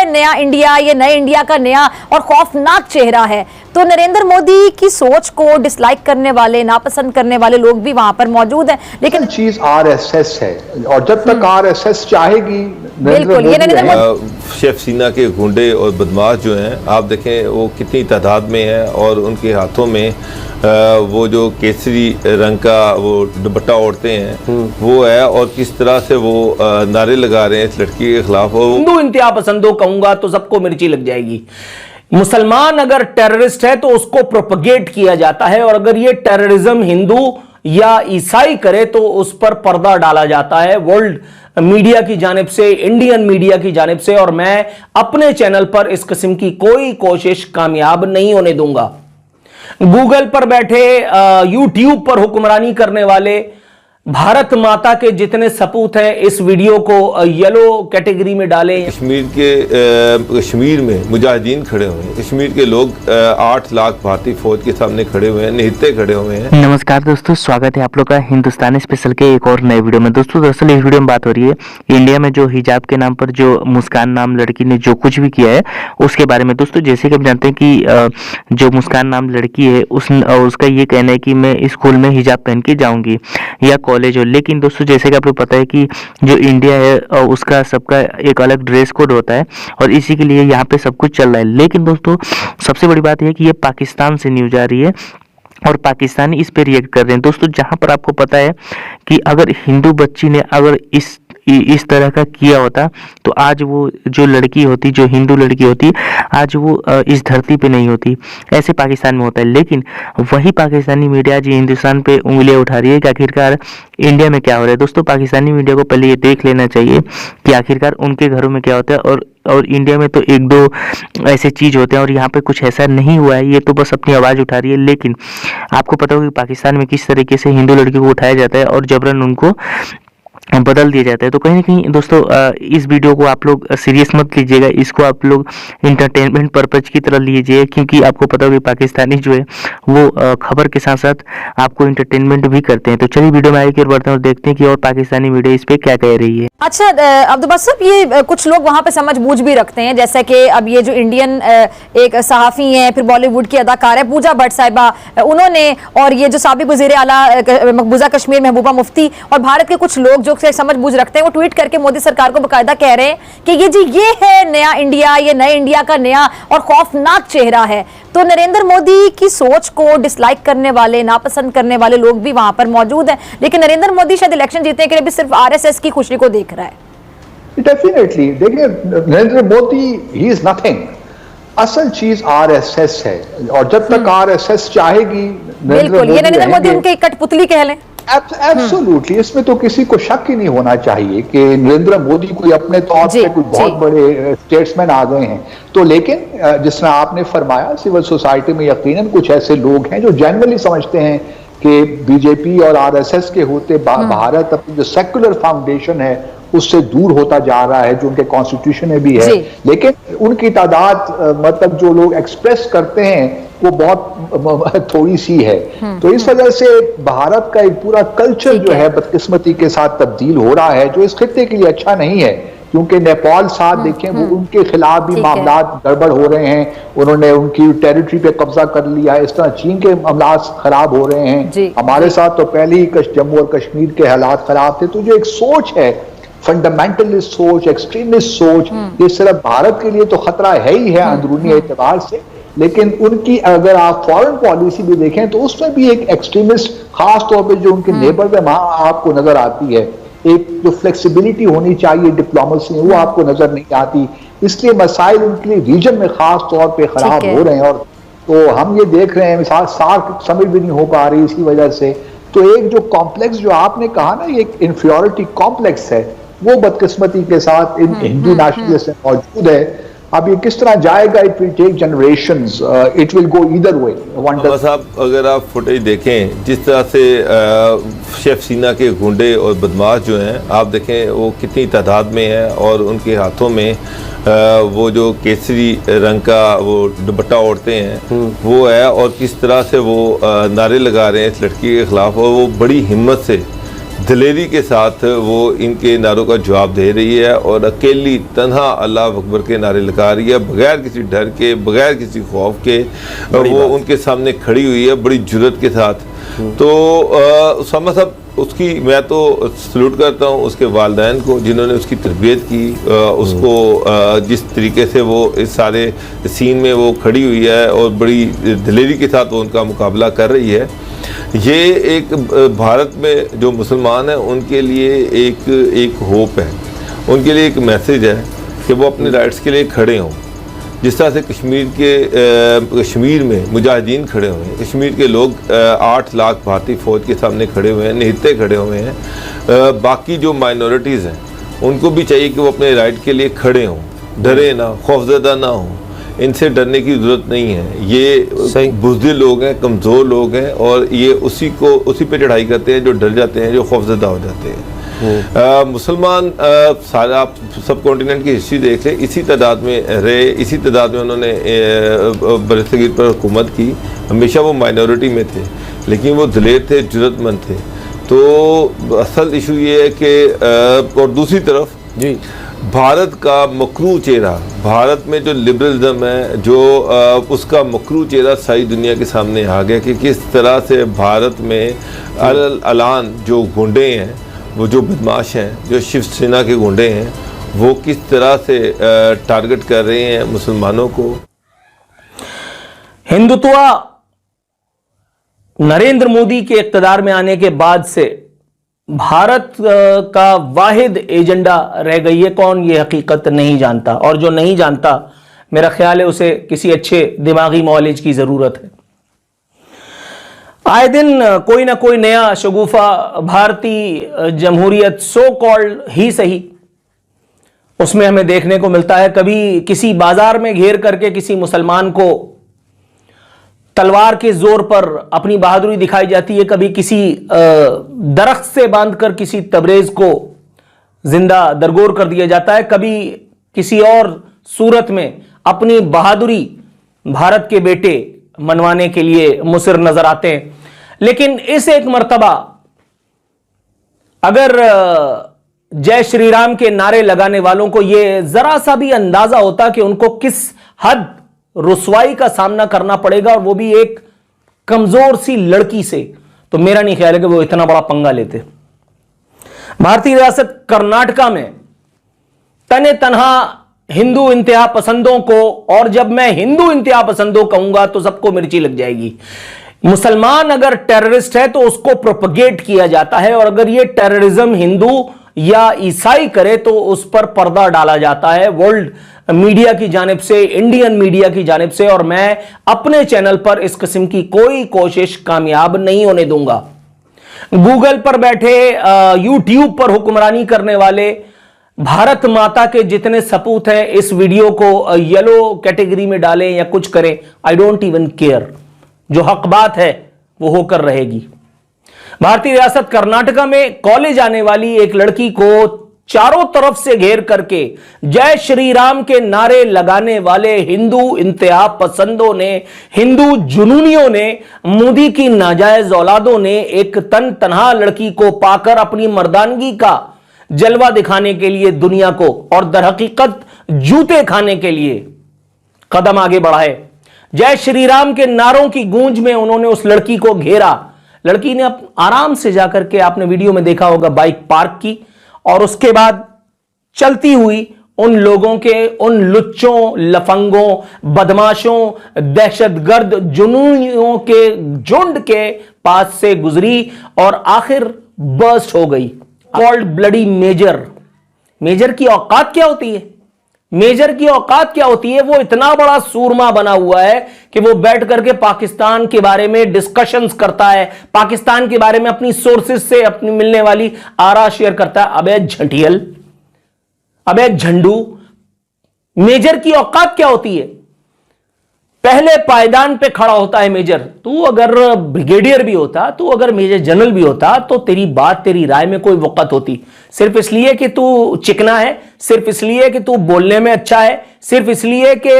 नया इंडिया, ये नए इंडिया का नया और खौफनाक चेहरा है। तो नरेंद्र मोदी की सोच को डिसलाइक करने वाले, नापसंद करने वाले लोग भी वहां पर मौजूद हैं, लेकिन चीज आरएसएस है और जब तक आरएसएस चाहेगी, बिल्कुल ये नरेंद्र मोदी शिवसेना के गुंडे और बदमाश जो हैं, आप देखें वो कितनी तादाद में है और उनके हाथों में वो जो केसरी रंग का वो दुपट्टा ओढ़ते हैं वो है, और किस तरह से वो नारे लगा रहे हैं इस लड़की के खिलाफ। हिंदू इंतहा पसंदों कहूंगा तो सबको मिर्ची लग जाएगी। मुसलमान अगर टेररिस्ट है तो उसको प्रोपगेट किया जाता है, और अगर ये टेररिज्म हिंदू या ईसाई करे तो उस पर पर्दा डाला जाता है वर्ल्ड मीडिया की जानिब से, इंडियन मीडिया की जानिब से, और मैं अपने चैनल पर इस किस्म की कोई कोशिश कामयाब नहीं होने दूंगा। गूगल पर बैठे, यूट्यूब पर हुक्मरानी करने वाले भारत माता के जितने सपूत हैं इस वीडियो को येलो कैटेगरी में डालें। कश्मीर में मुजाहिदीन खड़े हुए हैं, कश्मीर के लोग 8 लाख भारतीय फौज के सामने खड़े हुए हैं, निहत्ते खड़े हुए हैं। नमस्कार दोस्तों, स्वागत है आप लोग का हिंदुस्तानी स्पेशल के एक और नए वीडियो में। दोस्तों दरअसल इस वीडियो में बात हो रही है इंडिया में जो हिजाब के नाम पर जो मुस्कान नाम लड़की ने जो कुछ भी किया है उसके बारे में। दोस्तों जैसे कि हम जानते हैं कि जो मुस्कान नाम लड़की है उसका ये कहना है कि मैं स्कूल में हिजाब पहन के जाऊंगी या कॉलेज हो, लेकिन दोस्तों जैसे कि आपको पता है कि जो इंडिया है उसका सबका एक अलग ड्रेस कोड होता है और इसी के लिए यहाँ पे सब कुछ चल रहा है। लेकिन दोस्तों सबसे बड़ी बात यह है कि ये पाकिस्तान से न्यूज आ रही है और पाकिस्तानी इस पे रिएक्ट कर रहे हैं। दोस्तों जहां पर आपको पता है कि अगर हिंदू बच्ची ने अगर इस तरह का किया होता तो आज वो जो लड़की होती, जो हिंदू लड़की होती, आज वो इस धरती पे नहीं होती। ऐसे पाकिस्तान में होता है, लेकिन वही पाकिस्तानी मीडिया आज हिंदुस्तान पे उंगलियां उठा रही है कि आखिरकार इंडिया में क्या हो रहा है। दोस्तों पाकिस्तानी मीडिया को पहले ये देख लेना चाहिए कि आखिरकार उनके घरों में क्या होता है, और इंडिया में तो 1-2 ऐसे चीज होते हैं और यहाँ पे कुछ ऐसा नहीं हुआ है। ये तो बस अपनी आवाज उठा रही है, लेकिन आपको पता होगा कि पाकिस्तान में किस तरीके से हिंदू लड़की को उठाया जाता है और जबरन उनको बदल दिया जाता है। तो कहीं ना कहीं दोस्तों इस वीडियो को आप लोग सीरियस मत लीजिएगा, इसको आप लोग इंटरटेनमेंट पर्पज की तरह लीजिए, क्योंकि आपको पता होगा कि पाकिस्तानी जो है वो खबर के साथ साथ आपको इंटरटेनमेंट भी करते हैं। तो चलिए वीडियो में आगे की ओर बढ़ते हैं और देखते हैं कि और पाकिस्तानी मीडिया इस पे क्या कह रही है। अच्छा अब्दुल बासित साहब, ये कुछ लोग वहां पे समझ बूझ भी रखते हैं, जैसे कि अब ये जो इंडियन एक सहाफी हैं, फिर बॉलीवुड की अदाकार है पूजा भट्ट साहिबा, उन्होंने, और ये जो साबिक वज़ीर आला मकबूजा कश्मीर महबूबा मुफ्ती और भारत के कुछ लोग जो समझ बूझ रखते हैं, वो ट्वीट करके मोदी सरकार को बाकायदा कह रहे हैं कि ये है नया इंडिया, ये नए इंडिया का नया और खौफनाक चेहरा है। तो नरेंद्र मोदी की सोच को डिसलाइक करने वाले, नापसंद करने वाले लोग भी वहां पर मौजूद हैं, लेकिन नरेंद्र मोदी शायद इलेक्शन जीतने के लिए भी सिर्फ आरएसएस की खुशी को देख रहा है। डेफिनेटली देखिए, Narendra Modi he is nothing, असल चीज आरएसएस है और जब तक आरएसएस चाहेगी, बिल्कुल ये नरेंद्र मोदी उनकी कठपुतली कह लें। एब्सोल्युटली, इसमें तो किसी को शक ही नहीं होना चाहिए कि नरेंद्र मोदी कोई अपने तौर पे कुछ बहुत बड़े स्टेट्समैन आ गए हैं। तो लेकिन जिस तरह आपने फरमाया, सिविल सोसाइटी में यकीनन कुछ ऐसे लोग हैं जो जनरली समझते हैं कि बीजेपी और आरएसएस के होते भारत अपनी जो सेक्युलर फाउंडेशन है उससे दूर होता जा रहा है, जो उनके कॉन्स्टिट्यूशन में भी है। लेकिन उनकी तादाद, मतलब जो लोग एक्सप्रेस करते हैं वो बहुत थोड़ी सी है। तो इस वजह से भारत का एक पूरा कल्चर जो है बदकिस्मती के साथ तब्दील हो रहा है, जो इस खित्ते के लिए अच्छा नहीं है, क्योंकि नेपाल साथ देखें वो उनके खिलाफ भी मामला गड़बड़ हो रहे हैं, उन्होंने उनकी टेरिटरी पे कब्जा कर लिया है, इस तरह चीन के मामला खराब हो रहे हैं। हमारे साथ तो पहले ही जम्मू और कश्मीर के हालात खराब थे। तो जो एक सोच है, फंडामेंटलिस्ट सोच, एक्सट्रीमिस्ट सोच, ये सिर्फ भारत के लिए तो खतरा है ही है अंदरूनी एतबार से, लेकिन उनकी अगर आप फॉरेन पॉलिसी भी देखें तो उसमें भी एक एक्सट्रीमिस्ट, खास तौर पे जो उनके नेबर में वहां आपको नजर आती है, एक जो फ्लेक्सिबिलिटी होनी चाहिए डिप्लोमेसी में, वो आपको नजर नहीं आती। इसलिए मसाइल उनके लिए रीजन में खास तौर पे खराब हो रहे हैं, और तो हम ये देख रहे हैं सार्क समिट भी नहीं हो पा रही इसी वजह से। तो एक जो कॉम्प्लेक्स जो आपने कहा ना, ये एक इंफीरियरिटी कॉम्प्लेक्स है, वो बदकिस्मती के साथ इन हिंदू नेशनलिस्ट में मौजूद है। अब ये किस तरह जाएगा, it will take generations, it will go either way. साहब अगर आप फुटेज देखें, जिस तरह से शिवसेना के गुंडे और बदमाश जो हैं, आप देखें वो कितनी तादाद में है और उनके हाथों में वो जो केसरी रंग का वो दुपट्टा ओढ़ते हैं वो है, और किस तरह से वो नारे लगा रहे हैं इस लड़की के खिलाफ, और वो बड़ी हिम्मत से दिलेरी के साथ वो इनके नारों का जवाब दे रही है और अकेली तन्हा अल्लाह अकबर के नारे लगा रही है, बगैर किसी डर के, बगैर किसी खौफ के वो उनके सामने खड़ी हुई है बड़ी जुर्रत के साथ। तो उसामा साहब, उसकी मैं तो सल्यूट करता हूँ उसके वालिदैन को जिन्होंने उसकी तरबियत की, उसको जिस तरीके से वो इस सारे सीन में वो खड़ी हुई है और बड़ी दिलेरी के साथ वो उनका मुकाबला कर रही है। ये एक भारत में जो मुसलमान हैं उनके लिए एक होप है, उनके लिए एक मैसेज है कि वो अपने राइट्स के लिए खड़े हों। जिस तरह से कश्मीर में मुजाहिदीन खड़े हुए हैं, कश्मीर के लोग 8 लाख भारतीय फ़ौज के सामने खड़े हुए हैं, निहत्ते खड़े हुए हैं। बाकी जो माइनॉरिटीज़ हैं उनको भी चाहिए कि वो अपने राइट के लिए खड़े हों, डरे ना, खौफजदा ना हों। इनसे डरने की ज़रूरत नहीं है, ये बुज़दिल लोग हैं, कमज़ोर लोग हैं और ये उसी पे चढ़ाई करते हैं जो डर जाते हैं, जो खौफजदा हो जाते हैं। मुसलमान सारा आप सब कॉन्टिनेंट की हिस्ट्री देख लें, इसी तादाद में रहे, इसी तादाद में उन्होंने बरसगीर पर हुकूमत की। हमेशा वो माइनॉरिटी में थे लेकिन वो दिलेर थे, जुर्रतमंद थे। तो असल इशू ये है कि और दूसरी तरफ जी भारत का मकरू चेहरा, भारत में जो लिबरलिज्म है, जो उसका मकरू चेहरा सारी दुनिया के सामने आ गया कि किस तरह से भारत में अलान जो गुंडे हैं, वो जो बदमाश हैं, जो शिवसेना के गुंडे हैं, वो किस तरह से टारगेट कर रहे हैं मुसलमानों को। हिंदुत्व नरेंद्र मोदी के इक़्तिदार में आने के बाद से भारत का वाहिद एजेंडा रह गई है। कौन ये हकीकत नहीं जानता, और जो नहीं जानता मेरा ख्याल है उसे किसी अच्छे दिमागी मौलिज की ज़रूरत है। आए दिन कोई ना कोई नया शगुफा भारतीय जमहूरियत सो कॉल्ड ही सही, उसमें हमें देखने को मिलता है। कभी किसी बाजार में घेर करके किसी मुसलमान को तलवार के जोर पर अपनी बहादुरी दिखाई जाती है, कभी किसी दरख्त से बांधकर किसी तबरेज को जिंदा दरगोर कर दिया जाता है, कभी किसी और सूरत में अपनी बहादुरी भारत के बेटे मनवाने के लिए मुसिर नजर आते हैं। लेकिन इस एक मर्तबा अगर जय श्री राम के नारे लगाने वालों को यह जरा सा भी अंदाजा होता कि उनको किस हद रुसवाई का सामना करना पड़ेगा, और वो भी एक कमजोर सी लड़की से, तो मेरा नहीं ख्याल है कि वो इतना बड़ा पंगा लेते। भारतीय रियासत कर्नाटका में तने तनहा हिंदू इंतहा पसंदों को, और जब मैं हिंदू इंतहा पसंदों कहूंगा तो सबको मिर्ची लग जाएगी। मुसलमान अगर टेररिस्ट है तो उसको प्रोपगेट किया जाता है, और अगर ये टेररिज्म हिंदू या ईसाई करे तो उस पर पर्दा डाला जाता है वर्ल्ड मीडिया की जानिब से, इंडियन मीडिया की जानिब से, और मैं अपने चैनल पर इस किस्म की कोई कोशिश कामयाब नहीं होने दूंगा। गूगल पर बैठे, यूट्यूब पर हुक्मरानी करने वाले भारत माता के जितने सपूत हैं, इस वीडियो को येलो कैटेगरी में डालें या कुछ करें, आई डोंट इवन केयर। जो हक बात है वो होकर रहेगी। भारतीय रियासत कर्नाटका में कॉलेज आने वाली एक लड़की को चारों तरफ से घेर करके जय श्री राम के नारे लगाने वाले हिंदू इंतहा पसंदों ने, हिंदू जुनूनियों ने, मोदी की नाजायज औलादों ने एक तनहा लड़की को पाकर अपनी मर्दानगी का जलवा दिखाने के लिए दुनिया को, और दरहकीकत जूते खाने के लिए कदम आगे बढ़ाए। जय श्री राम के नारों की गूंज में उन्होंने उस लड़की को घेरा। लड़की ने आराम से जाकर के, आपने वीडियो में देखा होगा, बाइक पार्क की, और उसके बाद चलती हुई उन लोगों के, उन लुच्चों, लफंगों, बदमाशों, दहशतगर्द जुनूनियों के झुंड के पास से गुजरी और आखिर बर्स्ट हो गई। Called bloody major. मेजर की औकात क्या होती है? मेजर की औकात क्या होती है? वो इतना बड़ा सूरमा बना हुआ है कि वो बैठ करके पाकिस्तान के बारे में डिस्कशंस करता है, पाकिस्तान के बारे में अपनी सोर्सेज से अपनी मिलने वाली आरा शेयर करता है। अबे झंटियल, अबे झंडू, मेजर की औकात क्या होती है? पहले पायदान पे खड़ा होता है मेजर। तू अगर ब्रिगेडियर भी होता, तू अगर मेजर जनरल भी होता, तो तेरी बात, तेरी राय में कोई वक़्त होती। सिर्फ इसलिए कि तू चिकना है, सिर्फ इसलिए कि तू बोलने में अच्छा है, सिर्फ इसलिए कि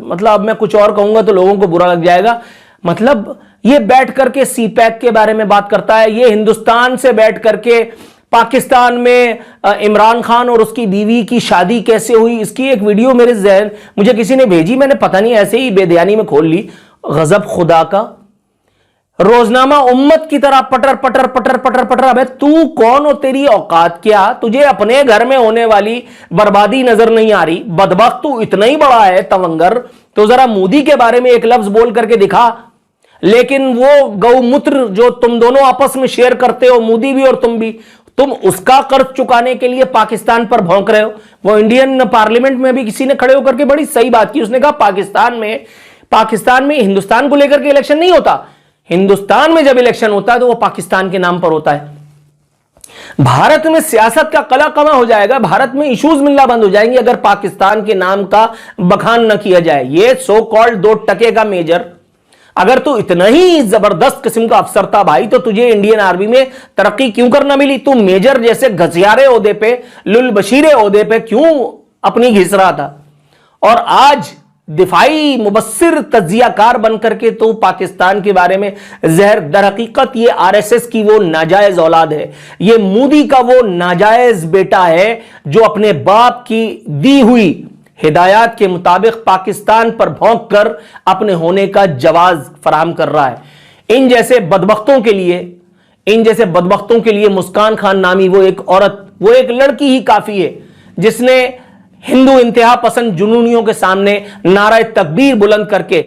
मतलब अब मैं कुछ और कहूंगा तो लोगों को बुरा लग जाएगा। मतलब ये बैठ करके सीपैक के बारे में बात करता है, ये हिंदुस्तान से बैठ करके पाकिस्तान में इमरान खान और उसकी बीवी की शादी कैसे हुई, इसकी एक वीडियो मेरे जहन मुझे किसी ने भेजी, मैंने पता नहीं ऐसे ही बेध्यानी में खोल ली। गजब खुदा का, रोजनामा उम्मत की तरह पटर पटर पटर पटर पटर। अबे तू कौन हो, तेरी औकात क्या, तुझे अपने घर में होने वाली बर्बादी नजर नहीं आ रही? बदबख्त तू इतना ही बड़ा है तवंगर, तो जरा मोदी के बारे में एक लफ्ज बोल करके दिखा। लेकिन वो गौमूत्र जो तुम दोनों आपस में शेयर करते हो, मोदी भी और तुम भी, तुम उसका कर्ज चुकाने के लिए पाकिस्तान पर भौंक रहे हो। वो इंडियन पार्लियामेंट में भी किसी ने खड़े होकर के बड़ी सही बात की, उसने कहा पाकिस्तान में हिंदुस्तान को लेकर के इलेक्शन नहीं होता, हिंदुस्तान में जब इलेक्शन होता है तो वो पाकिस्तान के नाम पर होता है। भारत में सियासत का कला कमा हो जाएगा, भारत में इश्यूज मिलना बंद हो जाएंगे अगर पाकिस्तान के नाम का बखान न किया जाए। ये सो कॉल्ड 2 टके का मेजर, अगर तू इतना ही जबरदस्त किस्म का अफसर था भाई, तो तुझे इंडियन आर्मी में तरक्की क्यों करना मिली? तू मेजर जैसे घसियारे ओहदे पे, लुल बशीरे ओहदे पे क्यों अपनी घिस रहा था? और आज दिफाई मुबस्सिर तज्जियाकार बनकर के तो पाकिस्तान के बारे में जहर, दर हकीकत ये आरएसएस की वो नाजायज औलाद है, ये मोदी का वो नाजायज बेटा है जो अपने बाप की दी हुई हिदायत के मुताबिक पाकिस्तान पर भौंक कर अपने होने का जवाज फराहम कर रहा है। इन जैसे बदबख्तों के लिए मुस्कान खान नामी वो एक औरत, वो एक लड़की ही काफी है जिसने हिंदू इंतहा पसंद जुनूनियों के सामने नारा तकबीर बुलंद करके